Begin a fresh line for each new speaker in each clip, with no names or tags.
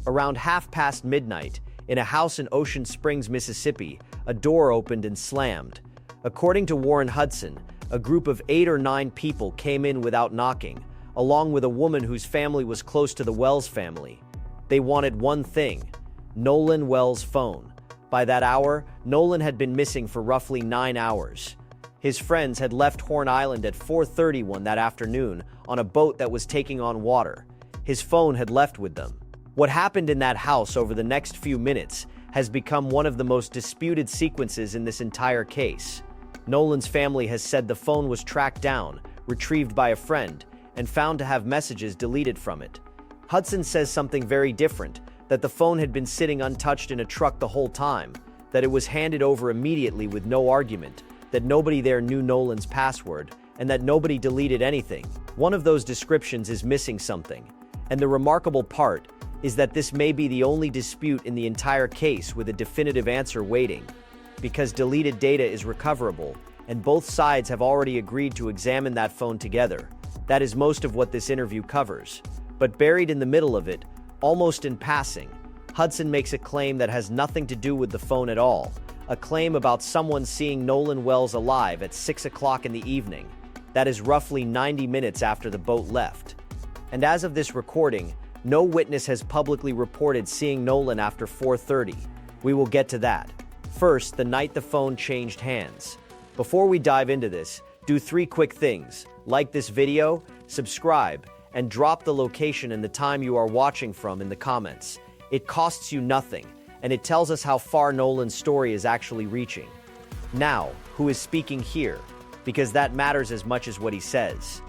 Around midnight, in a house in Ocean Springs, Mississippi, a door opened and slammed. According to Warren Hudson, a group of 8 or 9 people came in without knocking, along with a woman whose family was close to the Wells family. They wanted one thing: Nolan Wells' phone. By that hour, Nolan had been missing for roughly 9 hours. His friends had left Horn Island at 4:31 that afternoon on a boat that was taking on water. His phone had left with them. What happened in that house over the next few minutes has become one of the most disputed sequences in this entire case. Nolan's family has said the phone was tracked down, retrieved by a friend, and found to have messages deleted from it. Hudson says something very different, that the phone had been sitting untouched in a truck the whole time, that it was handed over immediately with no argument, that nobody there knew Nolan's password, and that nobody deleted anything. One of those descriptions is missing something, and the remarkable part is that this may be the only dispute in the entire case with a definitive answer waiting, because deleted data is recoverable, and both sides have already agreed to examine that phone together. That is most of what this interview covers. But buried in the middle of it, almost in passing, Hudson makes a claim that has nothing to do with the phone at all, a claim about someone seeing Nolan Wells alive at 6 o'clock in the evening. That is roughly 90 minutes after the boat left. And as of this recording, no witness has publicly reported seeing Nolan after 4:30. We will get to that. First, the night the phone changed hands. Before we dive into this, do 3 quick things. Like this video, subscribe, and drop the location and the time you are watching from in the comments. It costs you nothing, and it tells us how far Nolan's story is actually reaching. Now, who is speaking here? Because that matters as much as what he says.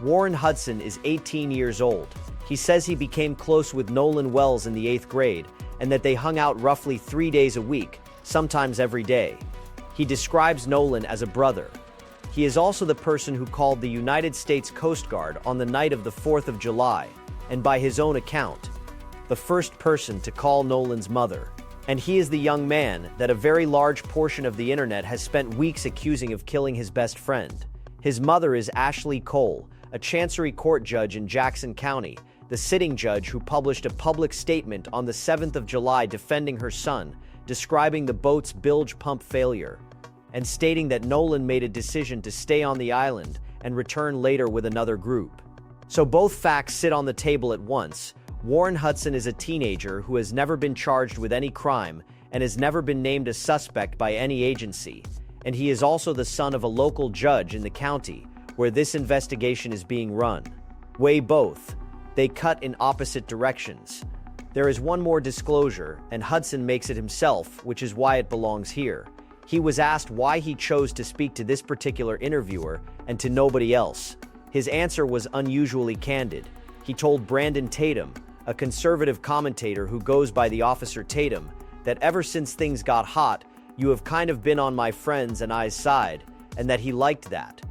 Warren Hudson is 18 years old. He says he became close with Nolan Wells in the 8th grade, and that they hung out roughly 3 days a week, sometimes every day. He describes Nolan as a brother. He is also the person who called the United States Coast Guard on the night of the 4th of July, and by his own account, the first person to call Nolan's mother. And he is the young man that a very large portion of the internet has spent weeks accusing of killing his best friend. His mother is Ashley Cole, a Chancery Court judge in Jackson County, the sitting judge who published a public statement on the 7th of July defending her son, describing the boat's bilge pump failure, and stating that Nolan made a decision to stay on the island and return later with another group. So both facts sit on the table at once. Warren Hudson is a teenager who has never been charged with any crime and has never been named a suspect by any agency, and he is also the son of a local judge in the county where this investigation is being run. Weigh both. They cut in opposite directions. There is one more disclosure, and Hudson makes it himself, which is why it belongs here. He was asked why he chose to speak to this particular interviewer and to nobody else. His answer was unusually candid. He told Brandon Tatum, a conservative commentator who goes by the Officer Tatum, that ever since things got hot, you have kind of been on my friends and I's side, and that he liked that.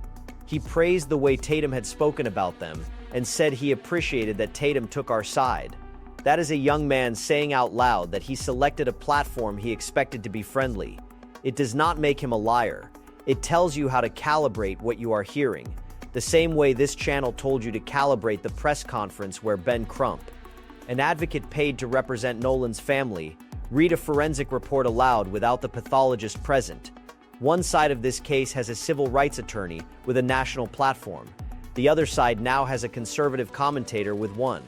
He praised the way Tatum had spoken about them and said he appreciated that Tatum took our side. That is a young man saying out loud that he selected a platform he expected to be friendly. It does not make him a liar. It tells you how to calibrate what you are hearing, the same way this channel told you to calibrate the press conference where Ben Crump, an advocate paid to represent Nolan's family, read a forensic report aloud without the pathologist present. One side of this case has a civil rights attorney with a national platform. The other side now has a conservative commentator with one.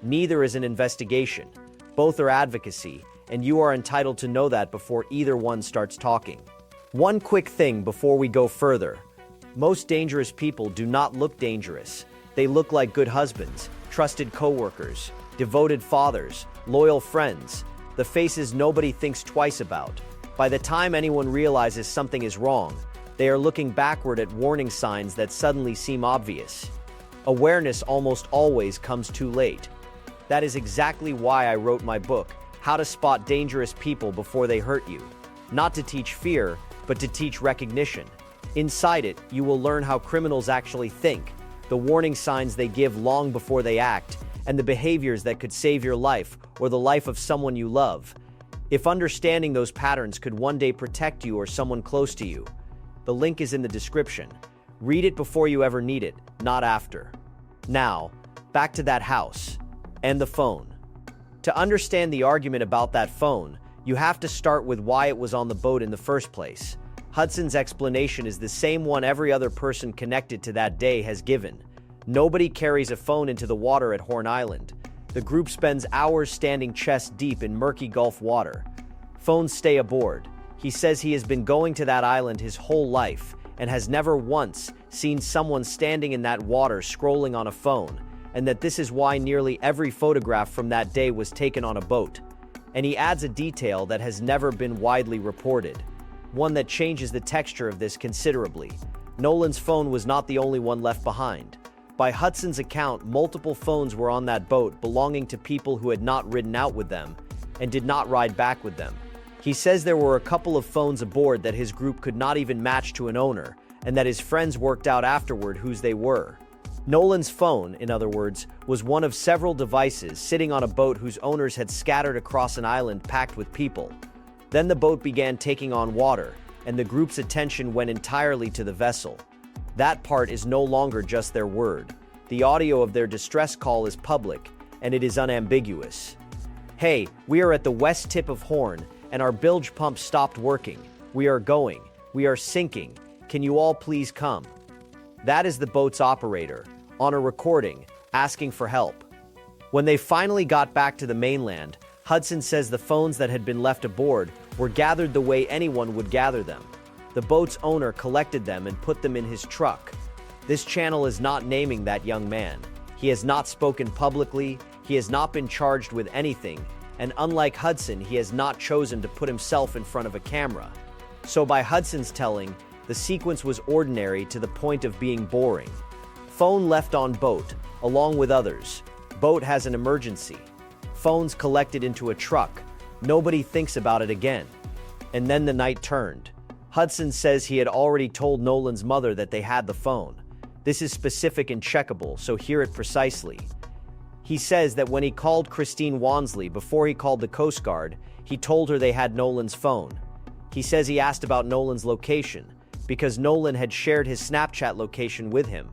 Neither is an investigation. Both are advocacy, and you are entitled to know that before either one starts talking. One quick thing before we go further. Most dangerous people do not look dangerous. They look like good husbands, trusted co-workers, devoted fathers, loyal friends, the faces nobody thinks twice about. By the time anyone realizes something is wrong, they are looking backward at warning signs that suddenly seem obvious. Awareness almost always comes too late. That is exactly why I wrote my book, How to Spot Dangerous People Before They Hurt You. Not to teach fear, but to teach recognition. Inside it, you will learn how criminals actually think, the warning signs they give long before they act, and the behaviors that could save your life or the life of someone you love. If understanding those patterns could one day protect you or someone close to you. The link is in the description. Read it before you ever need it, not after. Now, back to that house and the phone. To understand the argument about that phone, you have to start with why it was on the boat in the first place. Hudson's explanation is the same one every other person connected to that day has given. Nobody carries a phone into the water at Horn Island. The group spends hours standing chest deep in murky Gulf water. Phones stay aboard. He says he has been going to that island his whole life and has never once seen someone standing in that water scrolling on a phone, and that this is why nearly every photograph from that day was taken on a boat. And he adds a detail that has never been widely reported, one that changes the texture of this considerably. Nolan's phone was not the only one left behind. By Hudson's account, multiple phones were on that boat belonging to people who had not ridden out with them and did not ride back with them. He says there were a couple of phones aboard that his group could not even match to an owner, and that his friends worked out afterward whose they were. Nolan's phone, in other words, was one of several devices sitting on a boat whose owners had scattered across an island packed with people. Then the boat began taking on water, and the group's attention went entirely to the vessel. That part is no longer just their word. The audio of their distress call is public, and it is unambiguous. "Hey, we are at the west tip of Horn, and our bilge pump stopped working. We are going. We are sinking. Can you all please come?" That is the boat's operator, on a recording, asking for help. When they finally got back to the mainland, Hudson says the phones that had been left aboard were gathered the way anyone would gather them. The boat's owner collected them and put them in his truck. This channel is not naming that young man. He has not spoken publicly, he has not been charged with anything, and unlike Hudson, he has not chosen to put himself in front of a camera. So by Hudson's telling, the sequence was ordinary to the point of being boring. Phone left on boat, along with others. Boat has an emergency. Phones collected into a truck. Nobody thinks about it again. And then the night turned. Hudson says he had already told Nolan's mother that they had the phone. This is specific and checkable, so hear it precisely. He says that when he called Christine Wonsley before he called the Coast Guard, he told her they had Nolan's phone. He says he asked about Nolan's location, because Nolan had shared his Snapchat location with him,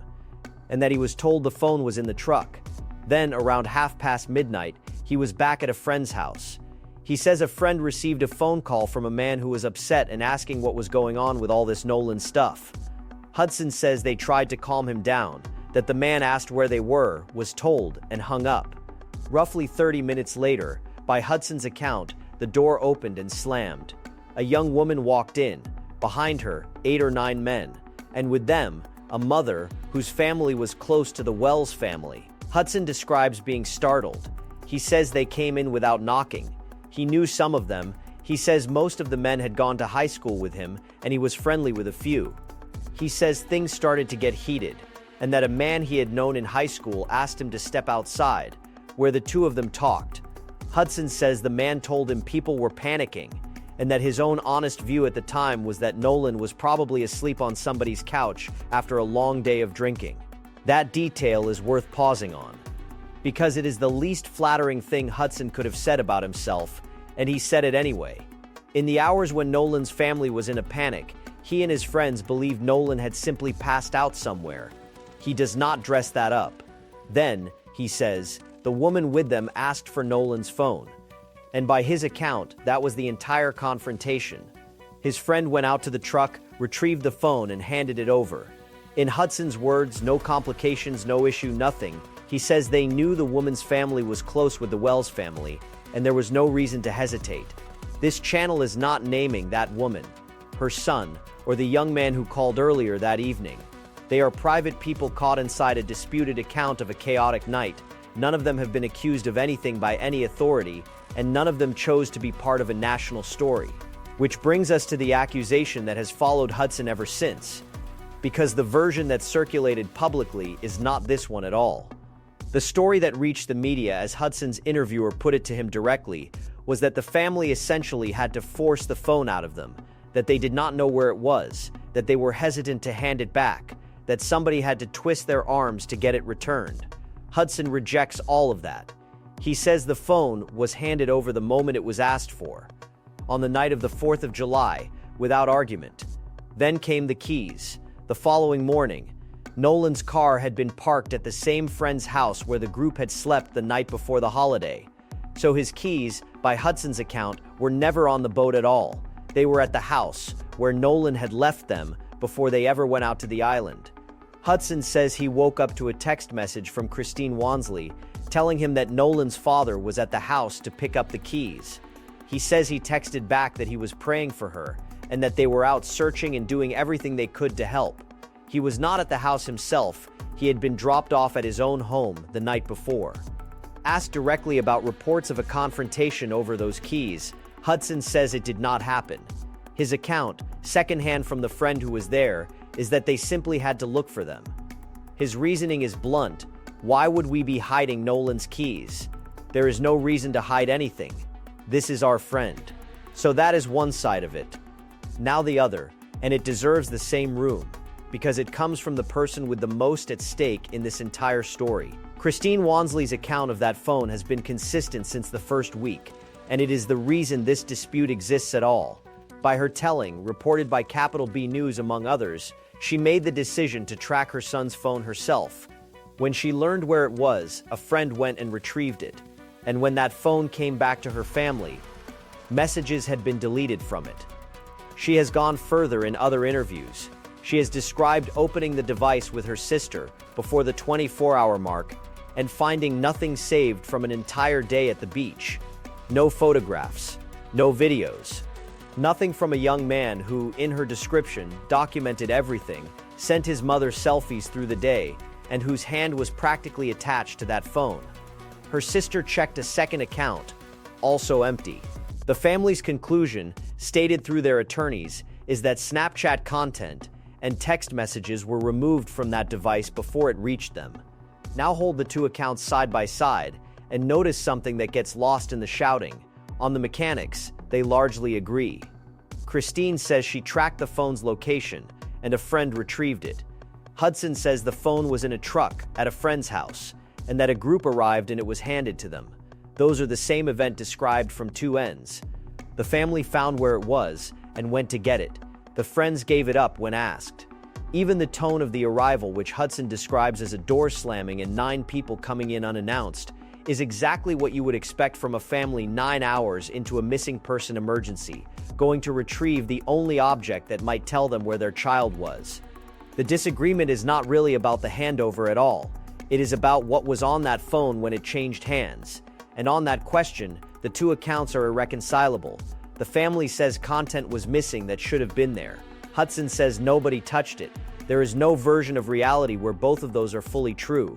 and that he was told the phone was in the truck. Then, around midnight, he was back at a friend's house. He says a friend received a phone call from a man who was upset and asking what was going on with all this Nolan stuff. Hudson says they tried to calm him down, that the man asked where they were, was told, and hung up. Roughly 30 minutes later, by Hudson's account, the door opened and slammed. A young woman walked in, behind her, 8 or 9 men, and with them, a mother whose family was close to the Wells family. Hudson describes being startled. He says they came in without knocking. He knew some of them. He says most of the men had gone to high school with him, and he was friendly with a few. He says things started to get heated, and that a man he had known in high school asked him to step outside, where the two of them talked. Hudson says the man told him people were panicking, and that his own honest view at the time was that Nolan was probably asleep on somebody's couch after a long day of drinking. That detail is worth pausing on, because it is the least flattering thing Hudson could have said about himself, and he said it anyway. In the hours when Nolan's family was in a panic, he and his friends believed Nolan had simply passed out somewhere. He does not dress that up. Then, he says, the woman with them asked for Nolan's phone. And by his account, that was the entire confrontation. His friend went out to the truck, retrieved the phone, and handed it over. In Hudson's words, no complications, no issue, nothing. He says they knew the woman's family was close with the Wells family, and there was no reason to hesitate. This channel is not naming that woman, her son, or the young man who called earlier that evening. They are private people caught inside a disputed account of a chaotic night. None of them have been accused of anything by any authority, and none of them chose to be part of a national story. Which brings us to the accusation that has followed Hudson ever since, because the version that circulated publicly is not this one at all. The story that reached the media, as Hudson's interviewer put it to him directly, was that the family essentially had to force the phone out of them, that they did not know where it was, that they were hesitant to hand it back, that somebody had to twist their arms to get it returned. Hudson rejects all of that. He says the phone was handed over the moment it was asked for, on the night of the 4th of July, without argument. Then came the keys. The following morning, Nolan's car had been parked at the same friend's house where the group had slept the night before the holiday. So his keys, by Hudson's account, were never on the boat at all. They were at the house, where Nolan had left them before they ever went out to the island. Hudson says he woke up to a text message from Christine Wonsley telling him that Nolan's father was at the house to pick up the keys. He says he texted back that he was praying for her and that they were out searching and doing everything they could to help. He was not at the house himself. He had been dropped off at his own home the night before. Asked directly about reports of a confrontation over those keys, Hudson says it did not happen. His account, secondhand from the friend who was there, is that they simply had to look for them. His reasoning is blunt. Why would we be hiding Nolan's keys? There is no reason to hide anything. This is our friend. So that is one side of it. Now the other, and it deserves the same room, because it comes from the person with the most at stake in this entire story. Christine Wonsley's account of that phone has been consistent since the first week, and it is the reason this dispute exists at all. By her telling, reported by Capital B News among others, she made the decision to track her son's phone herself. When she learned where it was, a friend went and retrieved it. And when that phone came back to her family, messages had been deleted from it. She has gone further in other interviews. She has described opening the device with her sister before the 24-hour mark and finding nothing saved from an entire day at the beach. No photographs, no videos. Nothing from a young man who, in her description, documented everything, sent his mother selfies through the day, and whose hand was practically attached to that phone. Her sister checked a second account, also empty. The family's conclusion, stated through their attorneys, is that Snapchat content and text messages were removed from that device before it reached them. Now hold the two accounts side by side and notice something that gets lost in the shouting. On the mechanics, they largely agree. Christine says she tracked the phone's location and a friend retrieved it. Hudson says the phone was in a truck at a friend's house and that a group arrived and it was handed to them. Those are the same event described from two ends. The family found where it was and went to get it. The friends gave it up when asked. Even the tone of the arrival, which Hudson describes as a door slamming and 9 people coming in unannounced, is exactly what you would expect from a family 9 hours into a missing person emergency, going to retrieve the only object that might tell them where their child was. The disagreement is not really about the handover at all. It is about what was on that phone when it changed hands. And on that question, the two accounts are irreconcilable. The family says content was missing that should have been there. Hudson says nobody touched it. There is no version of reality where both of those are fully true.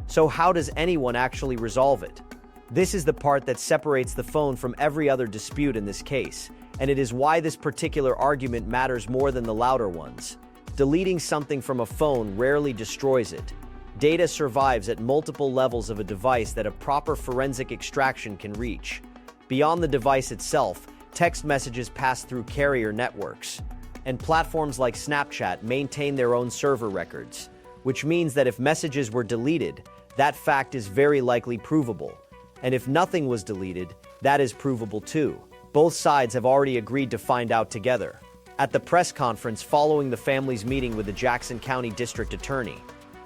So how does anyone actually resolve it? This is the part that separates the phone from every other dispute in this case, and it is why this particular argument matters more than the louder ones. Deleting something from a phone rarely destroys it. Data survives at multiple levels of a device that a proper forensic extraction can reach. Beyond the device itself, text messages pass through carrier networks, and platforms like Snapchat maintain their own server records, which means that if messages were deleted, that fact is very likely provable. And if nothing was deleted, that is provable too. Both sides have already agreed to find out together. At the press conference following the family's meeting with the Jackson County District Attorney,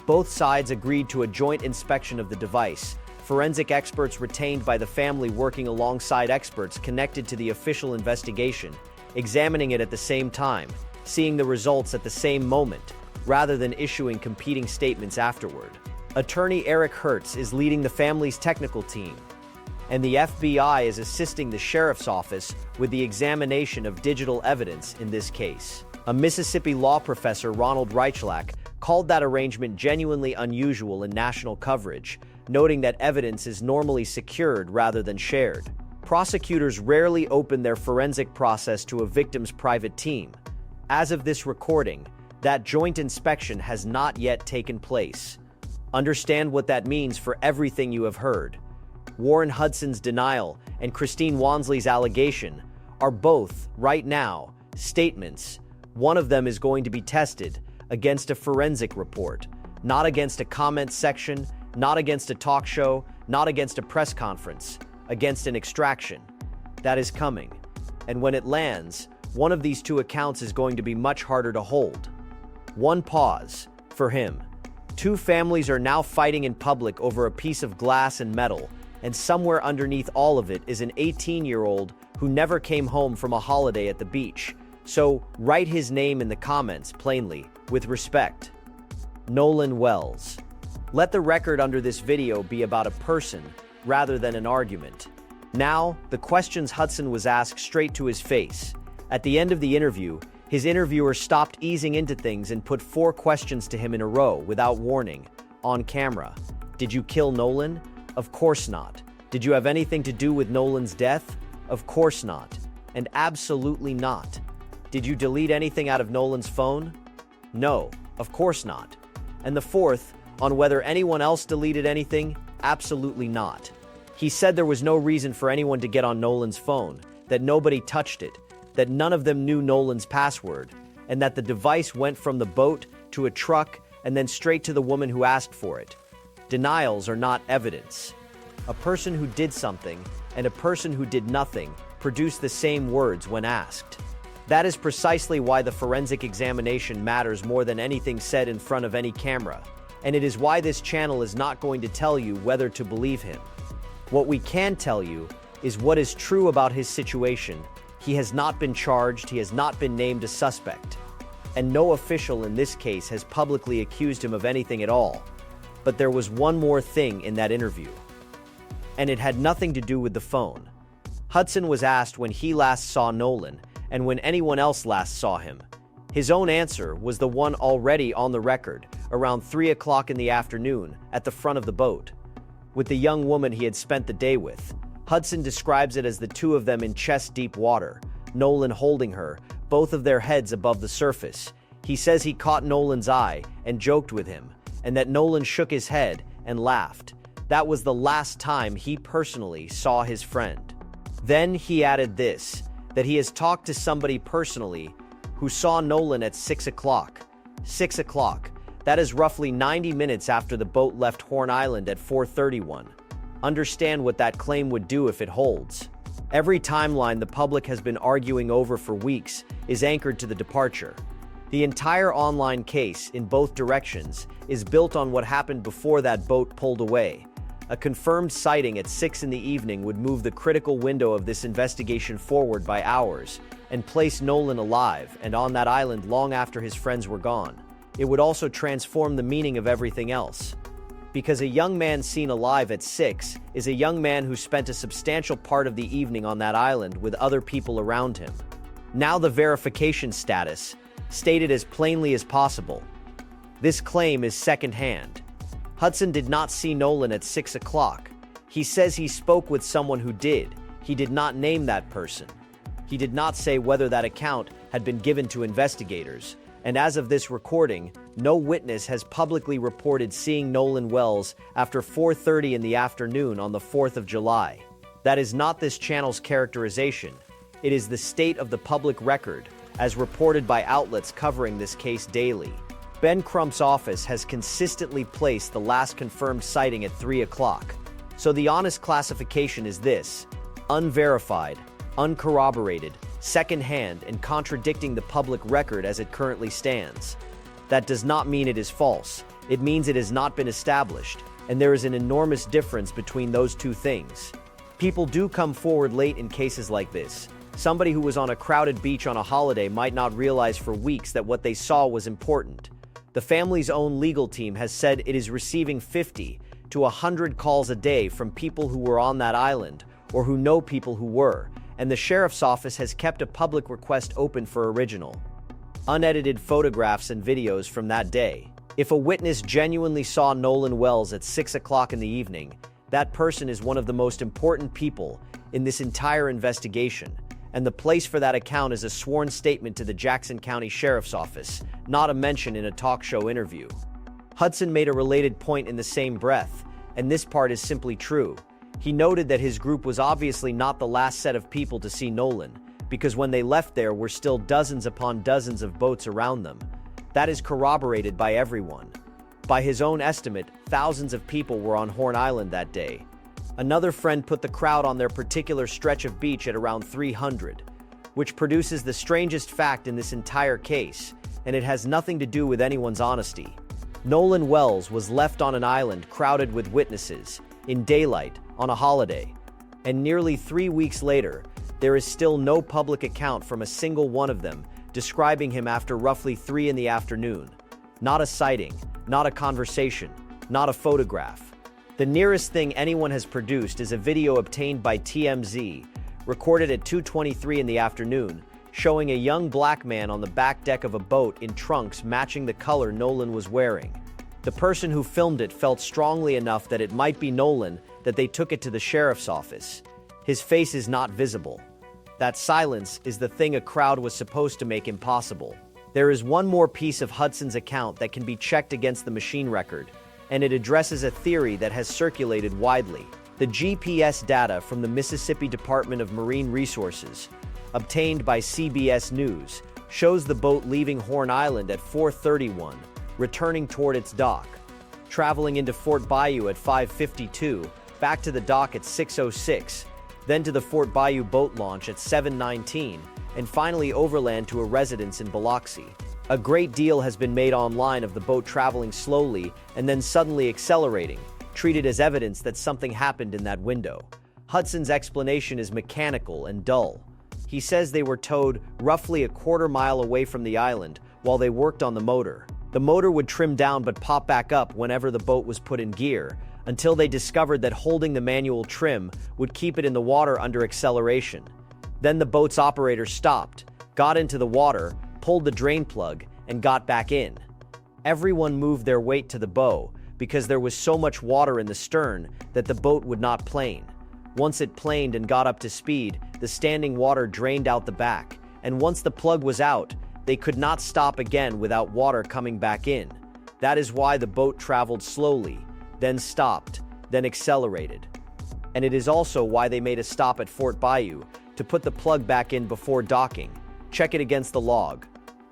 both sides agreed to a joint inspection of the device, forensic experts retained by the family working alongside experts connected to the official investigation, examining it at the same time, seeing the results at the same moment, rather than issuing competing statements afterward. Attorney Eric Hertz is leading the family's technical team, and the FBI is assisting the sheriff's office with the examination of digital evidence in this case. A Mississippi law professor, Ronald Reichlak, called that arrangement genuinely unusual in national coverage, noting that evidence is normally secured rather than shared. Prosecutors rarely open their forensic process to a victim's private team. As of this recording, that joint inspection has not yet taken place. Understand what that means for everything you have heard. Warren Hudson's denial and Christine Wonsley's allegation are both, right now, statements. One of them is going to be tested against a forensic report, not against a comment section, not against a talk show, not against a press conference, against an extraction. That is coming. And when it lands, one of these two accounts is going to be much harder to hold. One pause for him. Two families are now fighting in public over a piece of glass and metal and somewhere underneath all of it is an 18-year-old who never came home from a holiday at the beach. So, write his name in the comments plainly, with respect. Nolan Wells. Let the record under this video be about a person rather than an argument. Now, the questions Hudson was asked straight to his face. At the end of the interview, his interviewer stopped easing into things and put 4 questions to him in a row without warning, on camera. Did you kill Nolan? Of course not. Did you have anything to do with Nolan's death? Of course not. And absolutely not. Did you delete anything out of Nolan's phone? No, of course not. And the 4th, on whether anyone else deleted anything? Absolutely not. He said there was no reason for anyone to get on Nolan's phone, that nobody touched it, that none of them knew Nolan's password, and that the device went from the boat to a truck and then straight to the woman who asked for it. Denials are not evidence. A person who did something and a person who did nothing produce the same words when asked. That is precisely why the forensic examination matters more than anything said in front of any camera, and it is why this channel is not going to tell you whether to believe him. What we can tell you is what is true about his situation. He has not been charged, he has not been named a suspect, and no official in this case has publicly accused him of anything at all. But there was one more thing in that interview, and it had nothing to do with the phone. Hudson was asked when he last saw Nolan and when anyone else last saw him. His own answer was the one already on the record, around 3 o'clock in the afternoon, at the front of the boat, with the young woman he had spent the day with. Hudson describes it as the 2 of them in chest-deep water, Nolan holding her, both of their heads above the surface. He says he caught Nolan's eye and joked with him, and that Nolan shook his head and laughed. That was the last time he personally saw his friend. Then he added this, that he has talked to somebody personally who saw Nolan at 6 o'clock. 6 o'clock. That is roughly 90 minutes after the boat left Horn Island at 4:31. Understand what that claim would do if it holds. Every timeline the public has been arguing over for weeks is anchored to the departure. The entire online case, in both directions, is built on what happened before that boat pulled away. A confirmed sighting at 6 in the evening would move the critical window of this investigation forward by hours and place Nolan alive and on that island long after his friends were gone. It would also transform the meaning of everything else. Because a young man seen alive at 6 is a young man who spent a substantial part of the evening on that island with other people around him. Now the verification status, stated as plainly as possible. This claim is second-hand. Hudson did not see Nolan at 6 o'clock. He says he spoke with someone who did. He did not name that person. He did not say whether that account had been given to investigators. And as of this recording, no witness has publicly reported seeing Nolan Wells after 4:30 in the afternoon on the 4th of July. That is not this channel's characterization. It is the state of the public record, as reported by outlets covering this case daily. Ben Crump's office has consistently placed the last confirmed sighting at 3 o'clock. So the honest classification is this: unverified, uncorroborated, second-hand, and contradicting the public record as it currently stands. That does not mean it is false. It means it has not been established, and there is an enormous difference between those two things. People do come forward late in cases like this. Somebody who was on a crowded beach on a holiday might not realize for weeks that what they saw was important. The family's own legal team has said it is receiving 50 to 100 calls a day from people who were on that island or who know people who were, and the sheriff's office has kept a public request open for original, unedited photographs and videos from that day. If a witness genuinely saw Nolan Wells at 6 o'clock in the evening, that person is one of the most important people in this entire investigation, and the place for that account is a sworn statement to the Jackson County Sheriff's Office, not a mention in a talk show interview. Hudson made a related point in the same breath, and this part is simply true. He noted that his group was obviously not the last set of people to see Nolan, because when they left there were still dozens upon dozens of boats around them. That is corroborated by everyone. By his own estimate, thousands of people were on Horn Island that day. Another friend put the crowd on their particular stretch of beach at around 300, which produces the strangest fact in this entire case, and it has nothing to do with anyone's honesty. Nolan Wells was left on an island crowded with witnesses. in daylight, on a holiday. And nearly 3 weeks later, there is still no public account from a single one of them describing him after roughly 3 in the afternoon. Not a sighting, not a conversation, not a photograph. The nearest thing anyone has produced is a video obtained by TMZ, recorded at 2:23 in the afternoon, showing a young black man on the back deck of a boat in trunks matching the color Nolan was wearing. The person who filmed it felt strongly enough that it might be Nolan that they took it to the sheriff's office. His face is not visible. That silence is the thing a crowd was supposed to make impossible. There is one more piece of Hudson's account that can be checked against the machine record, and it addresses a theory that has circulated widely. The GPS data from the Mississippi Department of Marine Resources, obtained by CBS News, shows the boat leaving Horn Island at 4:31, returning toward its dock, traveling into Fort Bayou at 5:52, back to the dock at 6:06, then to the Fort Bayou boat launch at 7:19, and finally overland to a residence in Biloxi. A great deal has been made online of the boat traveling slowly and then suddenly accelerating, treated as evidence that something happened in that window. Hudson's explanation is mechanical and dull. He says they were towed roughly a quarter mile away from the island while they worked on the motor. The motor would trim down but pop back up whenever the boat was put in gear, until they discovered that holding the manual trim would keep it in the water under acceleration. Then the boat's operator stopped, got into the water, pulled the drain plug, and got back in. Everyone moved their weight to the bow because there was so much water in the stern that the boat would not plane. Once it planed and got up to speed, the standing water drained out the back, and once the plug was out, they could not stop again without water coming back in. That is why the boat traveled slowly, then stopped, then accelerated. And it is also why they made a stop at Fort Bayou to put the plug back in before docking. Check it against the log.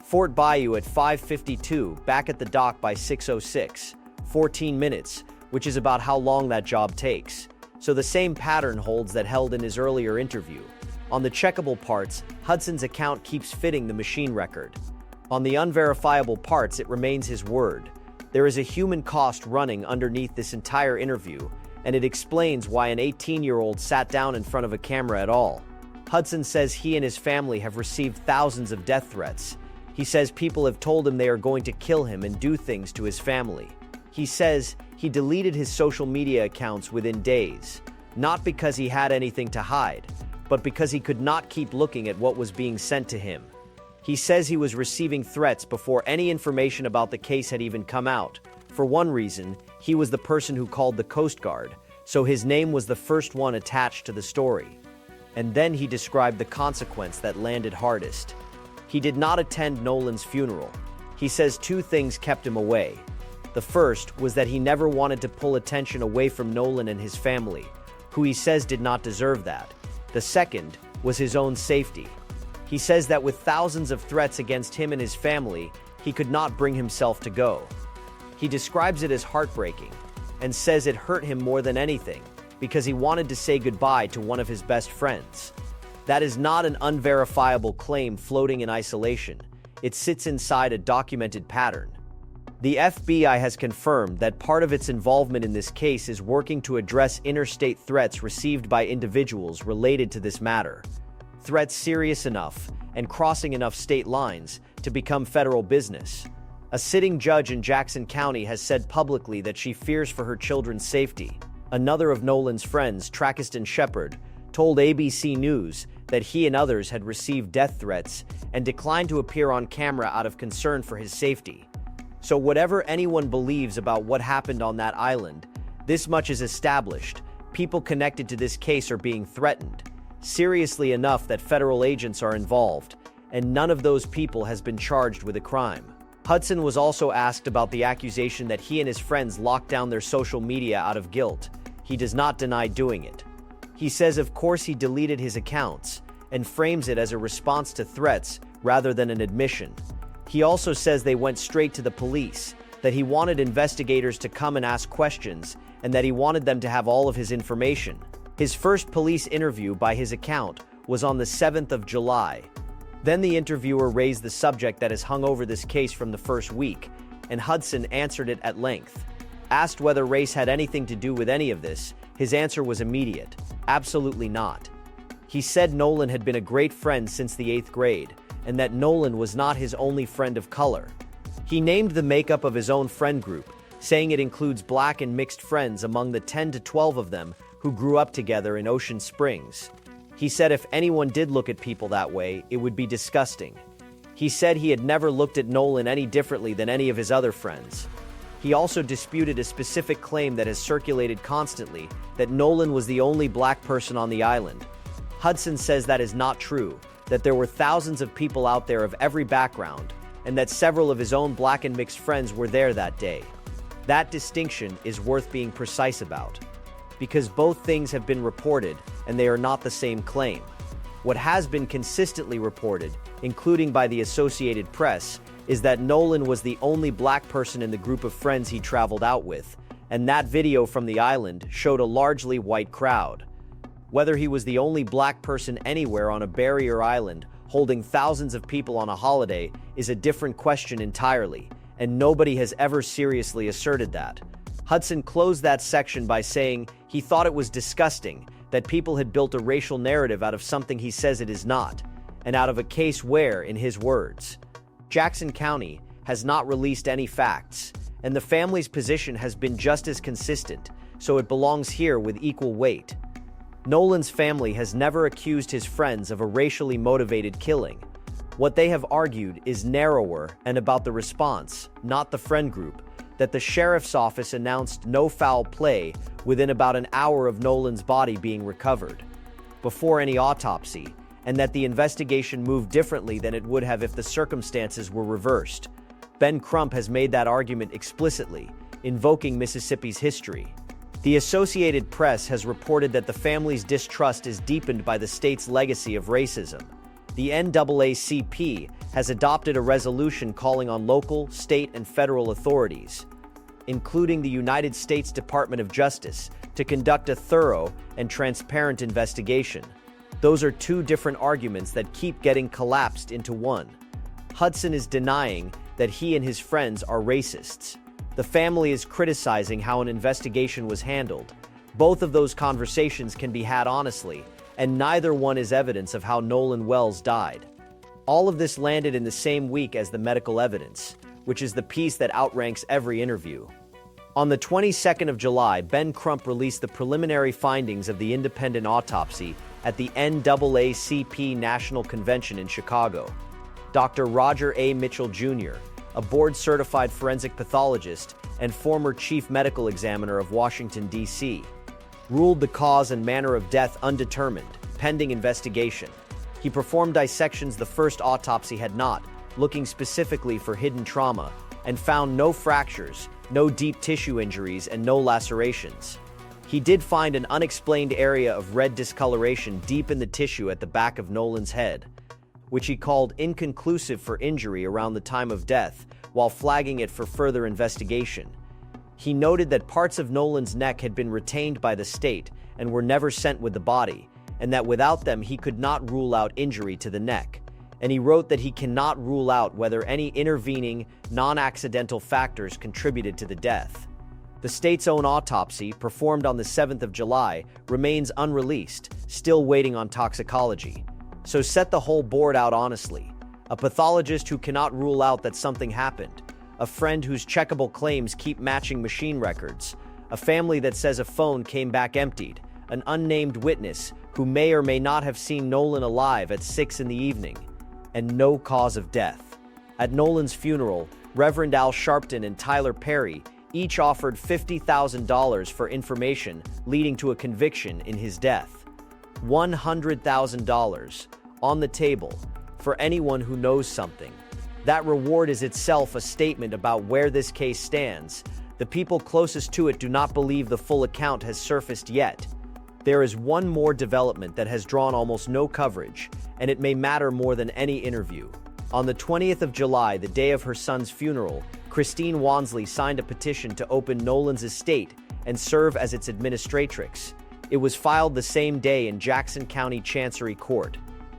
Fort Bayou at 5:52, back at the dock by 6:06, 14 minutes, which is about how long that job takes. So the same pattern holds that held in his earlier interview. On the checkable parts, Hudson's account keeps fitting the machine record. On the unverifiable parts, it remains his word. There is a human cost running underneath this entire interview, and it explains why an 18-year-old sat down in front of a camera at all. Hudson says he and his family have received thousands of death threats. He says people have told him they are going to kill him and do things to his family. He says he deleted his social media accounts within days, not because he had anything to hide, but because he could not keep looking at what was being sent to him. He says he was receiving threats before any information about the case had even come out. For one reason, he was the person who called the Coast Guard, so his name was the first one attached to the story. And then he described the consequence that landed hardest. He did not attend Nolan's funeral. He says 2 things kept him away. The first was that he never wanted to pull attention away from Nolan and his family, who he says did not deserve that. The second was his own safety. He says that with thousands of threats against him and his family, he could not bring himself to go. He describes it as heartbreaking and says it hurt him more than anything because he wanted to say goodbye to one of his best friends. That is not an unverifiable claim floating in isolation. It sits inside a documented pattern. The FBI has confirmed that part of its involvement in this case is working to address interstate threats received by individuals related to this matter. Threats serious enough and crossing enough state lines to become federal business. A sitting judge in Jackson County has said publicly that she fears for her children's safety. Another of Nolan's friends, Trakiston Shepard, told ABC News that he and others had received death threats and declined to appear on camera out of concern for his safety. So whatever anyone believes about what happened on that island, this much is established. People connected to this case are being threatened, seriously enough that federal agents are involved, and none of those people has been charged with a crime. Hudson was also asked about the accusation that he and his friends locked down their social media out of guilt. He does not deny doing it. He says of course he deleted his accounts, and frames it as a response to threats rather than an admission. He also says they went straight to the police, that he wanted investigators to come and ask questions, and that he wanted them to have all of his information. His first police interview by his account was on the 7th of July. Then the interviewer raised the subject that has hung over this case from the first week, and Hudson answered it at length. Asked whether race had anything to do with any of this, His answer was immediate: absolutely not. He said Nolan had been a great friend since the 8th grade, and that Nolan was not his only friend of color. He named the makeup of his own friend group, saying it includes black and mixed friends among the 10 to 12 of them who grew up together in Ocean Springs. He said if anyone did look at people that way, it would be disgusting. He said he had never looked at Nolan any differently than any of his other friends. He also disputed a specific claim that has circulated constantly, that Nolan was the only black person on the island. Hudson says that is not true, that there were thousands of people out there of every background, and that several of his own black and mixed friends were there that day. That distinction is worth being precise about, because both things have been reported and they are not the same claim. What has been consistently reported, including by the Associated Press, is that Nolan was the only black person in the group of friends he traveled out with, and that video from the island showed a largely white crowd. Whether he was the only black person anywhere on a barrier island holding thousands of people on a holiday is a different question entirely, and nobody has ever seriously asserted that. Hudson closed that section by saying he thought it was disgusting that people had built a racial narrative out of something he says it is not, and out of a case where, in his words, Jackson County has not released any facts, and the family's position has been just as consistent, so it belongs here with equal weight. Nolan's family has never accused his friends of a racially motivated killing. What they have argued is narrower and about the response, not the friend group, that the sheriff's office announced no foul play within about an hour of Nolan's body being recovered, before any autopsy, and that the investigation moved differently than it would have if the circumstances were reversed. Ben Crump has made that argument explicitly, invoking Mississippi's history. The Associated Press has reported that the family's distrust is deepened by the state's legacy of racism. The NAACP has adopted a resolution calling on local, state, and federal authorities, including the United States Department of Justice, to conduct a thorough and transparent investigation. Those are two different arguments that keep getting collapsed into one. Hudson is denying that he and his friends are racists. The family is criticizing how an investigation was handled. Both of those conversations can be had honestly, and neither one is evidence of how Nolan Wells died. All of this landed in the same week as the medical evidence, which is the piece that outranks every interview. On the 22nd of July, Ben Crump released the preliminary findings of the independent autopsy at the NAACP National Convention in Chicago. Dr. Roger A. Mitchell Jr., a board-certified forensic pathologist and former chief medical examiner of Washington, D.C., ruled the cause and manner of death undetermined, pending investigation. He performed dissections the first autopsy had not, looking specifically for hidden trauma, and found no fractures, no deep tissue injuries, and no lacerations. He did find an unexplained area of red discoloration deep in the tissue at the back of Nolan's head, which he called inconclusive for injury around the time of death, while flagging it for further investigation. He noted that parts of Nolan's neck had been retained by the state and were never sent with the body, and that without them he could not rule out injury to the neck. And he wrote that he cannot rule out whether any intervening, non-accidental factors contributed to the death. The state's own autopsy, performed on the 7th of July, remains unreleased, still waiting on toxicology. So set the whole board out honestly. A pathologist who cannot rule out that something happened. A friend whose checkable claims keep matching machine records. A family that says a phone came back emptied. An unnamed witness who may or may not have seen Nolan alive at 6 in the evening. And no cause of death. At Nolan's funeral, Reverend Al Sharpton and Tyler Perry each offered $50,000 for information leading to a conviction in his death. $100,000 on the table for anyone who knows something. That reward is itself a statement about where this case stands. The people closest to it do not believe the full account has surfaced yet. There is one more development that has drawn almost no coverage, and it may matter more than any interview. On the 20th of July, the day of her son's funeral, Christine Wonsley signed a petition to open Nolan's estate and serve as its administratrix. It was filed the same day in Jackson County Chancery Court.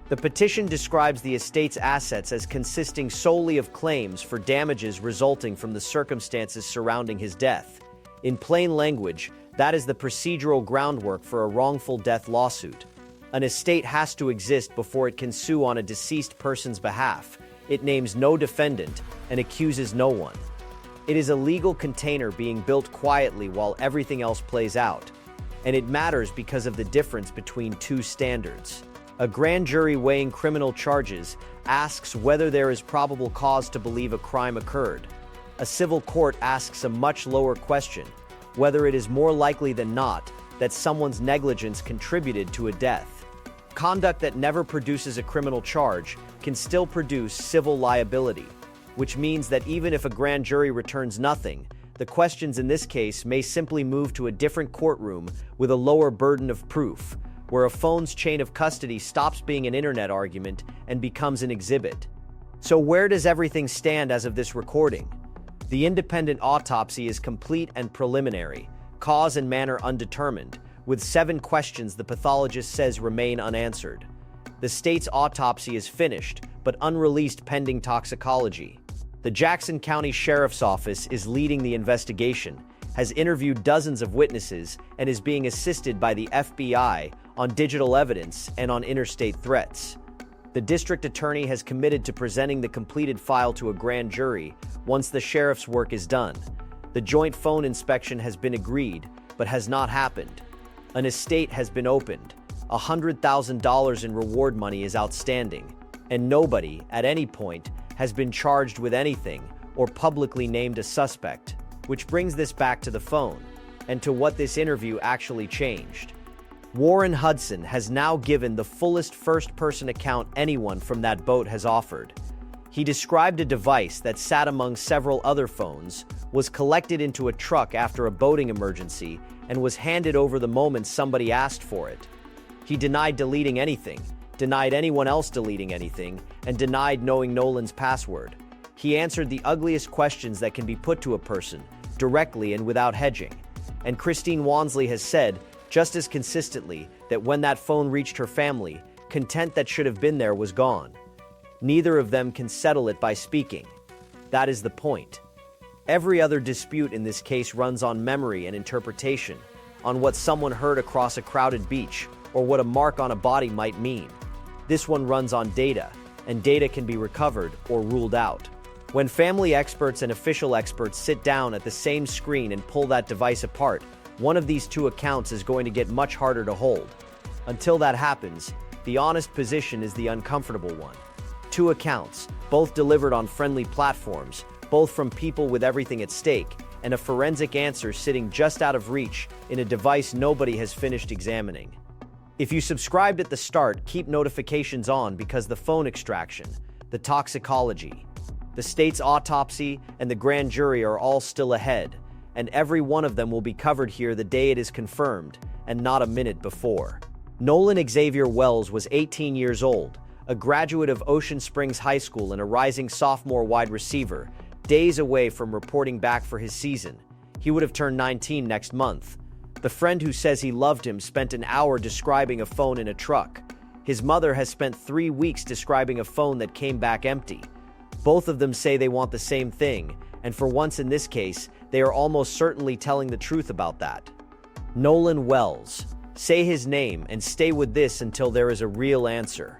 The petition describes the estate's assets as consisting solely of claims for damages resulting from the circumstances surrounding his death. In plain language, That is the procedural groundwork for a wrongful death lawsuit. An estate has to exist before it can sue on a deceased person's behalf. It names no defendant and accuses no one. It is a legal container being built quietly while everything else plays out. And it matters because of the difference between two standards. A grand jury weighing criminal charges asks whether there is probable cause to believe a crime occurred. A civil court asks a much lower question, whether it is more likely than not that someone's negligence contributed to a death. Conduct that never produces a criminal charge can still produce civil liability, which means that even if a grand jury returns nothing, the questions in this case may simply move to a different courtroom with a lower burden of proof, where a phone's chain of custody stops being an internet argument and becomes an exhibit. So where does everything stand as of this recording? The independent autopsy is complete and preliminary, cause and manner undetermined, with 7 questions the pathologist says remain unanswered. The state's autopsy is finished, but unreleased pending toxicology. The Jackson County Sheriff's Office is leading the investigation, has interviewed dozens of witnesses, and is being assisted by the FBI on digital evidence and on interstate threats. The district attorney has committed to presenting the completed file to a grand jury once the sheriff's work is done. The joint phone inspection has been agreed, but has not happened. An estate has been opened. $100,000 in reward money is outstanding, and nobody, at any point, has been charged with anything or publicly named a suspect, which brings this back to the phone and to what this interview actually changed. Warren Hudson has now given the fullest first-person account anyone from that boat has offered. He described a device that sat among several other phones, was collected into a truck after a boating emergency, and was handed over the moment somebody asked for it. He denied deleting anything, denied anyone else deleting anything, and denied knowing Nolan's password. He answered the ugliest questions that can be put to a person, directly and without hedging. And Christine Wonsley has said, just as consistently, that when that phone reached her family, content that should have been there was gone. Neither of them can settle it by speaking. That is the point. Every other dispute in this case runs on memory and interpretation, on what someone heard across a crowded beach, or what a mark on a body might mean. This one runs on data, and data can be recovered or ruled out. When family experts and official experts sit down at the same screen and pull that device apart, one of these two accounts is going to get much harder to hold. Until that happens, the honest position is the uncomfortable one. 2 accounts, both delivered on friendly platforms, both from people with everything at stake, and a forensic answer sitting just out of reach in a device nobody has finished examining. If you subscribed at the start, keep notifications on because the phone extraction, the toxicology, the state's autopsy, and the grand jury are all still ahead, and every one of them will be covered here the day it is confirmed, and not a minute before. Nolan Xavier Wells was 18 years old, a graduate of Ocean Springs High School and a rising sophomore wide receiver, days away from reporting back for his season. He would have turned 19 next month. The friend who says he loved him spent an hour describing a phone in a truck. His mother has spent 3 weeks describing a phone that came back empty. Both of them say they want the same thing, and for once in this case, they are almost certainly telling the truth about that. Nolan Wells. Say his name and stay with this until there is a real answer.